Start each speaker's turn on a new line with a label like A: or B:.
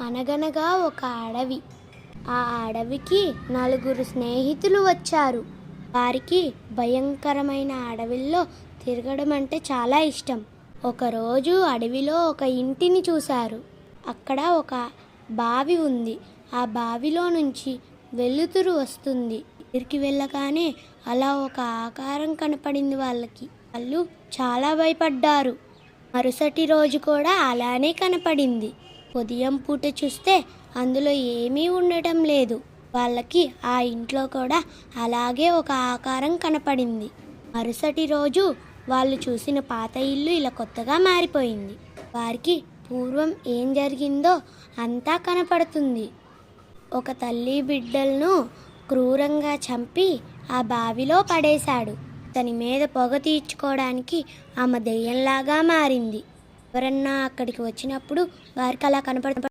A: అనగనగా ఒక అడవి. ఆ అడవికి నలుగురు స్నేహితులు వచ్చారు. వారికి భయంకరమైన అడవిలో తిరగడం అంటే చాలా ఇష్టం. ఒకరోజు అడవిలో ఒక ఇంటిని చూశారు. అక్కడ ఒక బావి ఉంది. ఆ బావిలో నుంచి వెలుతురు వస్తుంది. దగ్గరికి వెళ్ళగానే అలా ఒక ఆకారం కనపడింది వాళ్ళకి. వాళ్ళు చాలా భయపడ్డారు. మరుసటి రోజు కూడా అలానే కనపడింది. ఉదయం పూట చూస్తే అందులో ఏమీ ఉండటం లేదు. వాళ్ళకి ఆ ఇంట్లో కూడా అలాగే ఒక ఆకారం కనపడింది. మరుసటి రోజు వాళ్ళు చూసిన పాత ఇల్లు ఇలా కొత్తగా మారిపోయింది. వారికి పూర్వం ఏం జరిగిందో అంతా కనపడుతుంది. ఒక తల్లి బిడ్డలను క్రూరంగా చంపి ఆ బావిలో పడేశాడు. తన మీద పొగ తీర్చుకోవడానికి ఆమె దెయ్యంలాగా మారింది. ఎవరన్నా అక్కడికి వచ్చినప్పుడు వారికి అలా కనపడుతుంది.